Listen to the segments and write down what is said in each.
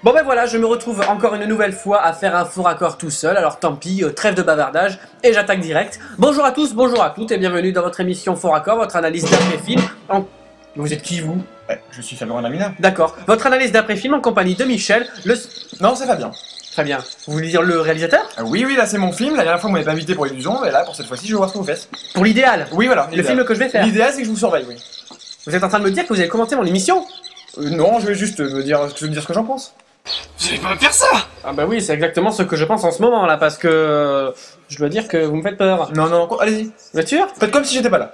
Bon ben voilà, je me retrouve encore une nouvelle fois à faire un faux raccord tout seul, alors tant pis, trêve de bavardage, et j'attaque direct. Bonjour à tous, bonjour à toutes, et bienvenue dans votre émission Faux Raccord, votre analyse d'après-film en... Vous êtes qui, vous? Je suis Fabien Lamina. D'accord, votre analyse d'après-film en compagnie de Michel, le... Non, c'est Fabien. Très bien. Vous voulez dire le réalisateur? Oui, là c'est mon film. La dernière fois, vous m'avez pas invité pour Illusion, mais là, pour cette fois-ci, je vais voir ce que vous faites. Pour l'idéal? Oui, voilà. Le film que je vais faire? L'idéal, c'est que je vous surveille, oui. Vous êtes en train de me dire que vous allez commenter mon émission? Non, je vais juste dire ce que j'en pense. Vous allez pas me faire ça! Ah bah oui, c'est exactement ce que je pense en ce moment là, parce que... je dois dire que vous me faites peur. Non, allez-y. Vous êtes sûr? Faites comme si j'étais pas là.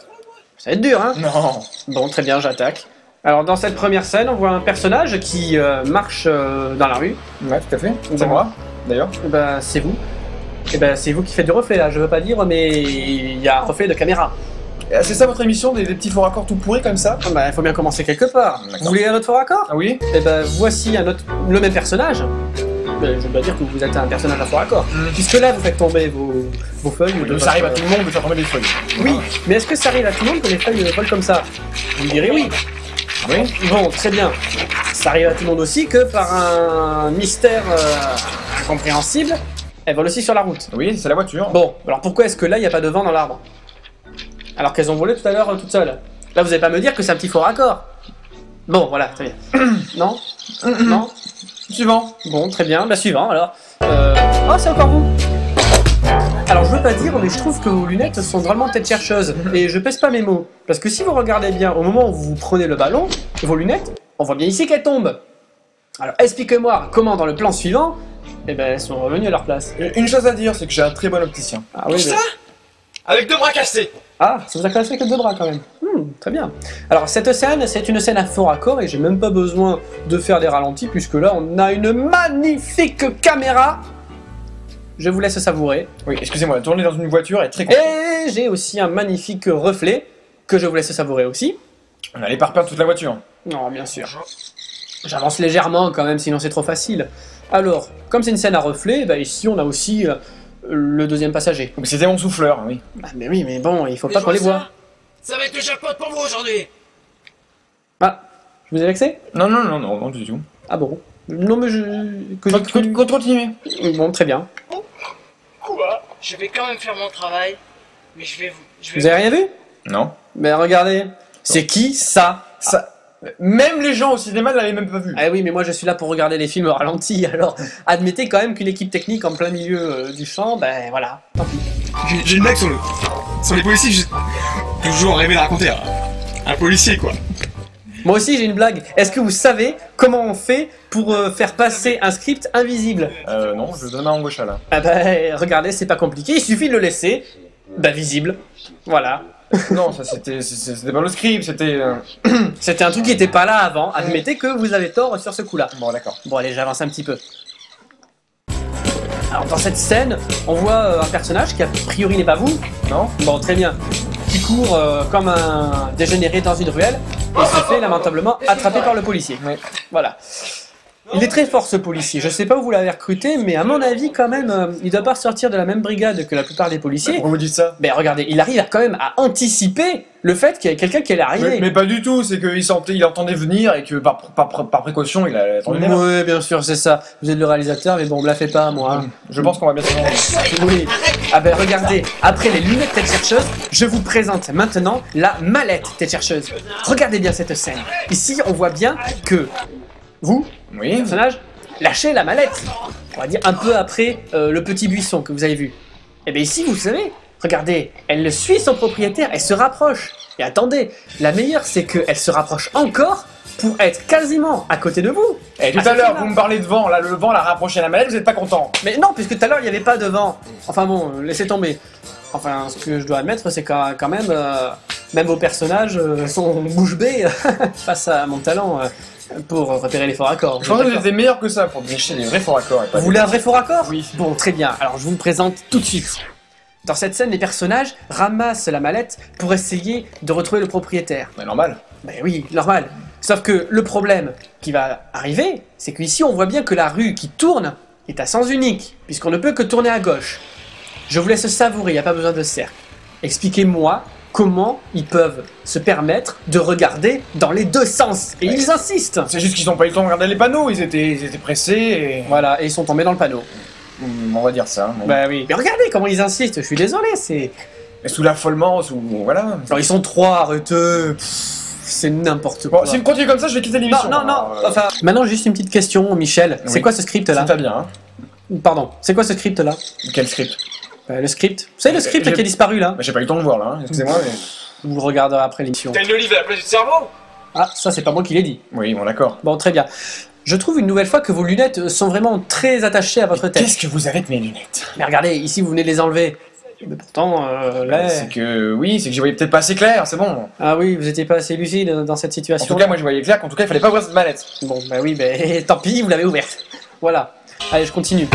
Ça va être dur, hein? Non. Bon, très bien, j'attaque. Alors, dans cette première scène, on voit un personnage qui marche dans la rue. Ouais, tout à fait. C'est Bon. moi, d'ailleurs. Et ben, c'est vous. Et ben, c'est vous qui faites du reflet, là. Je veux pas dire, mais il y a un reflet de caméra. C'est ça votre émission, des petits faux raccords tout pourris comme ça? Ah bah, il faut bien commencer quelque part. D'accord. Vous voulez un autre faux raccord? Ah oui? Et ben, voici le même personnage. Ben, je dois dire que vous êtes un personnage à faux raccord. Puisque là, vous faites tomber vos feuilles. de Ça arrive à votre- tout le monde de faire tomber des feuilles. Oui, mais est-ce que ça arrive à tout le monde que les feuilles volent comme ça? Vous me direz oui. Oui. Bon, très bien. Ça arrive à tout le monde aussi que par un mystère incompréhensible, elles volent aussi sur la route. Oui, c'est la voiture. Bon, alors pourquoi est-ce que là, il n'y a pas de vent dans l'arbre? Alors qu'elles ont volé tout à l'heure toutes seules. Là, vous n'allez pas me dire que c'est un petit faux raccord. Bon, voilà, très bien. Non? Non? Suivant. Bon, très bien. Bah, suivant, alors. Oh, c'est encore vous. Alors, je veux pas dire, mais je trouve que vos lunettes sont drôlement tête chercheuses. Et je pèse pas mes mots. Parce que si vous regardez bien, au moment où vous prenez le ballon, vos lunettes, on voit bien ici qu'elles tombent. Alors, expliquez-moi comment, dans le plan suivant, eh ben, elles sont revenues à leur place. Une chose à dire, c'est que j'ai un très bon opticien. Ah oui, Ça? Avec deux bras cassés! Ah, ça vous a cassé que deux bras quand même. Très bien. Alors cette scène, c'est une scène à faux raccord et j'ai même pas besoin de faire des ralentis puisque là on a une magnifique caméra. Je vous laisse savourer. Oui, excusez-moi, tourner dans une voiture est très compliqué. Et j'ai aussi un magnifique reflet que je vous laisse savourer aussi. On allait pas repeindre toute la voiture. Non, bien sûr. J'avance légèrement quand même, sinon c'est trop facile. Alors, comme c'est une scène à reflet, bah ici on a aussi le deuxième passager. Mais c'était mon souffleur, oui. Ah, mais oui, mais bon, il faut Mais pas je qu'on les vois voit. Ça va être le jackpot pour vous aujourd'hui! Ah, je vous ai vexé? Non, du tout. Ah bon? Non mais je... Continuez. Bon, très bien. Quoi? Je vais quand même faire mon travail, mais je vais Vous avez rien vu? Non. Mais regardez, c'est qui ça? Ça... Même les gens au cinéma ne l'avaient même pas vu. Ah oui, mais moi je suis là pour regarder les films au ralenti, alors admettez quand même qu'une équipe technique en plein milieu du champ, ben voilà, tant pis. J'ai une blague sur les policiers que j'ai toujours rêvé de raconter. Un policier, quoi. Moi aussi j'ai une blague, est-ce que vous savez comment on fait pour faire passer un script invisible? Non, je donne ma main gauche là. Ah ben regardez, c'est pas compliqué, il suffit de le laisser, ben visible, voilà. Non, ça c'était pas le script, c'était... C'était un truc qui était pas là avant, admettez que vous avez tort sur ce coup-là. Bon, d'accord. Bon allez, j'avance un petit peu. Alors dans cette scène, on voit un personnage qui a priori n'est pas vous. Non? Bon, très bien. Qui court comme un dégénéré dans une ruelle et se fait lamentablement attraper par le policier. Oui. Voilà. Il est très fort ce policier. Je sais pas où vous l'avez recruté, mais à mon avis quand même, il doit pas sortir de la même brigade que la plupart des policiers. Pourquoi vous dites ça? Mais regardez, il arrive quand même à anticiper le fait qu'il y a quelqu'un qui allait arriver. Mais pas du tout, c'est qu'il entendait venir et que par précaution, il a attendu là. Oui, bien sûr, c'est ça. Vous êtes le réalisateur, mais bon, me la faites pas, moi. Je pense qu'on va bien se rendre. Oui. Ah ben regardez, après les lunettes tête chercheuse, je vous présente maintenant la mallette tête chercheuse. Regardez bien cette scène. Ici, on voit bien que vous, Oui. personnage, lâchez la mallette. On va dire un peu après le petit buisson que vous avez vu. Et bien ici, vous savez, regardez, elle le suit son propriétaire, elle se rapproche. Et attendez, la meilleure, c'est qu'elle se rapproche encore pour être quasiment à côté de vous. Et tout à l'heure, vous me parlez de vent, là le vent l'a rapproché à la mallette, vous êtes pas content. Mais non, puisque tout à l'heure, il n'y avait pas de vent. Enfin bon, laissez tomber. Enfin, ce que je dois admettre, c'est quand même vos personnages sont bouche bée face à mon talent pour repérer les faux raccords. Je pensais que vous étiez meilleur que ça pour dénicher les vrais faux raccords. Vous voulez un vrai faux raccord? Oui. Bon, très bien. Alors, je vous le présente tout de suite. Dans cette scène, les personnages ramassent la mallette pour essayer de retrouver le propriétaire. Mais normal. Ben oui, normal. Sauf que le problème qui va arriver, c'est qu'ici, on voit bien que la rue qui tourne est à sens unique, puisqu'on ne peut que tourner à gauche. Je vous laisse savourer, il n'y a pas besoin de cercle. Expliquez-moi comment ils peuvent se permettre de regarder dans les deux sens. Et ils insistent. C'est juste qu'ils n'ont pas eu le temps de regarder les panneaux, ils étaient pressés et... Voilà, et ils sont tombés dans le panneau. On va dire ça. Mais... Bah oui. Mais regardez comment ils insistent, je suis désolé, c'est... Et sous l'affolement, sous... Voilà. Alors ils sont trois, arrêtez. C'est n'importe quoi. Bon, si me continue comme ça, je vais quitter l'émission. Non. Enfin, maintenant juste une petite question, Michel. C'est Oui. quoi ce script là? C'est Fabien, hein. Pardon, c'est quoi ce script là? Quel script? Le script. Vous savez le script J'ai- qui a disparu là? Bah, j'ai pas eu le temps de voir là, hein. Excusez-moi, mais... Vous le regarderez après l'émission. T'as une olive à la place du cerveau? Ah, ça c'est pas moi qui l'ai dit. Oui, bon, d'accord. Bon, très bien. Je trouve une nouvelle fois que vos lunettes sont vraiment très attachées à votre tête. Qu'est-ce que vous avez de mes lunettes? Mais regardez, ici vous venez de les enlever. Mais pourtant, là... C'est que... Oui, c'est que j'y voyais peut-être pas assez clair, c'est bon. Ah oui, vous étiez pas assez lucide dans cette En situation. tout cas, moi je voyais clair qu'en tout cas, il fallait pas ouvrir cette mallette. Bon, bah oui, mais tant pis, vous l'avez ouverte. Voilà. Allez, je continue.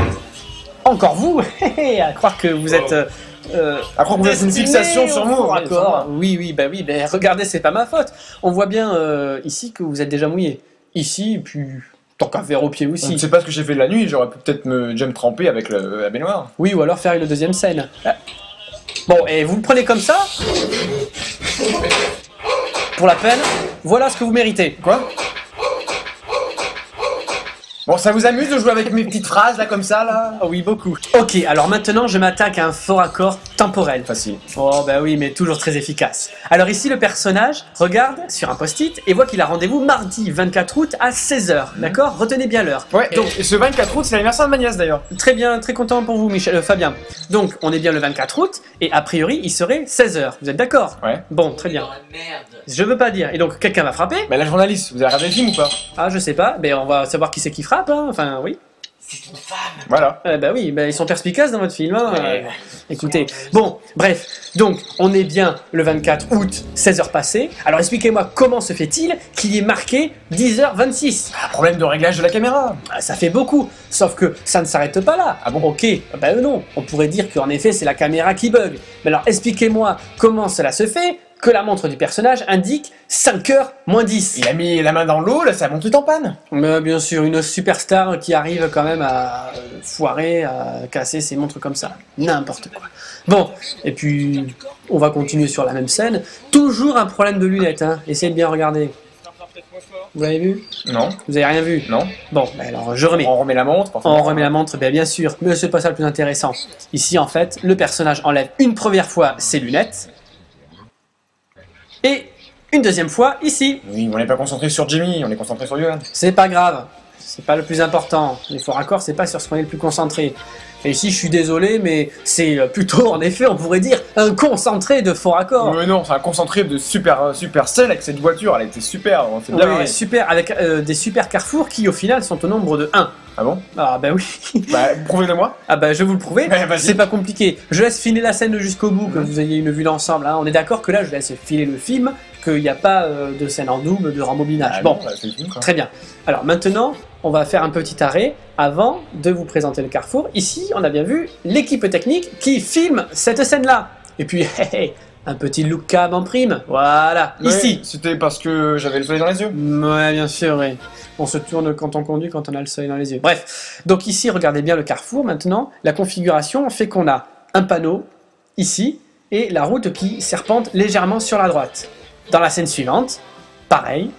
Encore vous à croire que vous êtes... À croire que vous avez une fixation sur moi. D'accord. Oui, mais regardez, c'est pas ma faute. On voit bien ici que vous êtes déjà mouillé. Ici, et puis tant qu'à faire au pied Je ne aussi. sais pas ce que j'ai fait de la nuit, j'aurais pu peut-être déjà me tremper avec la baignoire. Oui, ou alors faire une deuxième scène. Ah. Bon, et vous le prenez comme ça? Pour la peine, voilà ce que vous méritez. Quoi? Bon, ça vous amuse de jouer avec mes petites phrases là comme ça là? Ah oui, beaucoup. Ok, alors maintenant je m'attaque à un fort accord temporel. Facile. Oh bah oui, mais toujours très efficace. Alors ici, le personnage regarde sur un post-it et voit qu'il a rendez-vous mardi 24 août à 16h. D'accord? Retenez bien l'heure. Ouais, Donc, et ce 24 août, c'est l'anniversaire de ma nièce d'ailleurs. très bien, très content pour vous, Michel, Fabien. Donc, on est bien le 24 août et a priori, il serait 16h. Vous êtes d'accord? Ouais. Bon, très bien. Dans la merde. Je veux pas dire. Et donc, quelqu'un va frapper? Bah la journaliste, vous avez regardé le film ou pas? Ah, je sais pas. Mais on va savoir qui c'est qui frappe, hein. Enfin, oui. C'est une femme. Voilà. Bah oui, bah, ils sont perspicaces dans votre film. Hein. Ouais. Écoutez, bon, bref, donc on est bien le 24 août, 16h passées. Alors expliquez-moi comment se fait-il qu'il y ait marqué 10h26? Ah, problème de réglage de la caméra. Ah, ça fait beaucoup, sauf que ça ne s'arrête pas là. Ah bon? Ok, bah non, on pourrait dire qu'en effet c'est la caméra qui bug. Mais alors expliquez-moi comment cela se fait que la montre du personnage indique 5h moins 10. Il a mis la main dans l'eau, là, sa montre est en panne. Mais bien sûr, une superstar qui arrive quand même à foirer, à casser ses montres comme ça. N'importe quoi. Bon, et puis on va continuer sur la même scène. Toujours un problème de lunettes, hein. Essayez de bien regarder. Vous l'avez vu? Non, Vous avez rien vu? non. Bon, bah alors je remets. On remet la montre. On remet la montre, bien sûr, mais c'est pas ça le plus intéressant. Ici, en fait, le personnage enlève une première fois ses lunettes. Et une deuxième fois, ici. Oui, on n'est pas concentré sur Jimmy, on est concentré sur Johan. C'est pas grave, c'est pas le plus important. Les faux raccords, c'est pas sur ce qu'on est le plus concentré. Et ici, je suis désolé, mais c'est plutôt, en effet, on pourrait dire, un concentré de faux raccords. Mais non, c'est un concentré de super scène avec cette voiture, elle était super, on s'est bien Oui, marré. super, avec des super carrefours qui, au final, sont au nombre de 1. Ah bon? Ah bah oui. Bah, prouvez-le-moi. Ah bah je vais vous le prouver, Ouais, vas-y. c'est pas compliqué. Je laisse filer la scène jusqu'au bout, que vous ayez une vue d'ensemble. Hein. On est d'accord que là, je laisse filer le film, qu'il n'y a pas de scène en double, de rembobinage. Ah Bon, bah, c'est le film, quoi. très bien. Alors maintenant, on va faire un petit arrêt avant de vous présenter le carrefour. Ici, on a bien vu l'équipe technique qui filme cette scène-là. Et puis, un petit look cam en prime. Voilà, Ouais, ici. C'était parce que j'avais le soleil dans les yeux. Ouais, bien sûr, oui. On se tourne quand on conduit, quand on a le soleil dans les yeux. Bref, donc ici, regardez bien le carrefour. Maintenant, la configuration fait qu'on a un panneau ici et la route qui serpente légèrement sur la droite. Dans la scène suivante, pareil.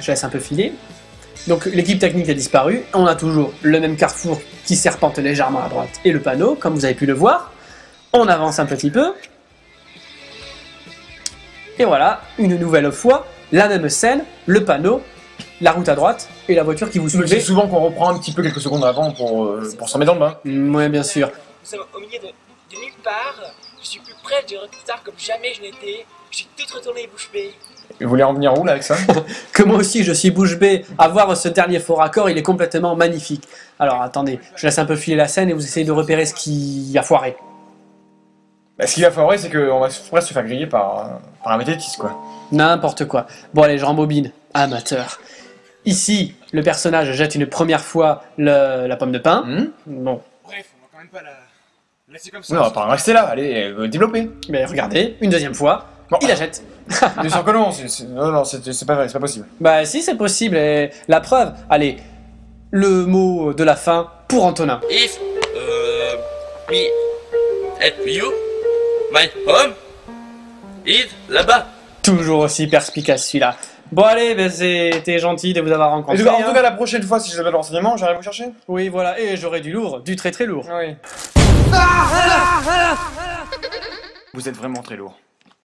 Je laisse un peu filer. Donc l'équipe technique a disparu. On a toujours le même carrefour qui serpente légèrement à droite et le panneau, comme vous avez pu le voir. On avance un petit peu. Et voilà, une nouvelle fois, la même scène, le panneau, la route à droite et la voiture qui vous Mais c'est suivait. souvent qu'on reprend un petit peu quelques secondes avant pour s'en mettre dans le bain. Oui, bien sûr. Nous sommes au milieu de nulle part. Je suis plus près du rockstar comme jamais je n'étais. Je suis toute retournée bouche bée. Et vous voulez en venir où là avec ça? Que moi aussi je suis bouche bée à voir ce dernier faux raccord, il est complètement magnifique. Alors attendez, je laisse un peu filer la scène et vous essayez de repérer ce qui a foiré. Bah, ce qui va falloir, c'est qu'on va presque se faire griller par un vététiste, quoi. N'importe quoi. Bon allez, je rembobine. Amateur. Ici, le personnage jette une première fois la pomme de pain. Bon, Bref, on va quand même pas la laisser comme Non, on va pas en rester là, allez, développer. mais regardez, une deuxième fois, Bon. il la jette. Bien sûr que non, non, c'est pas vrai, c'est pas possible. Bah si, c'est possible. Et la preuve, allez, le mot de la fin pour Antonin. If, me, help you, my home, Yves, là-bas. Toujours aussi perspicace celui-là. Bon allez, ben c'était gentil de vous avoir rencontré. En tout hein. cas, la prochaine fois, si j'avais de renseignements, j'arrive vous chercher. Oui, voilà, et j'aurai du lourd, du très très lourd. Oui. Vous êtes vraiment très lourd.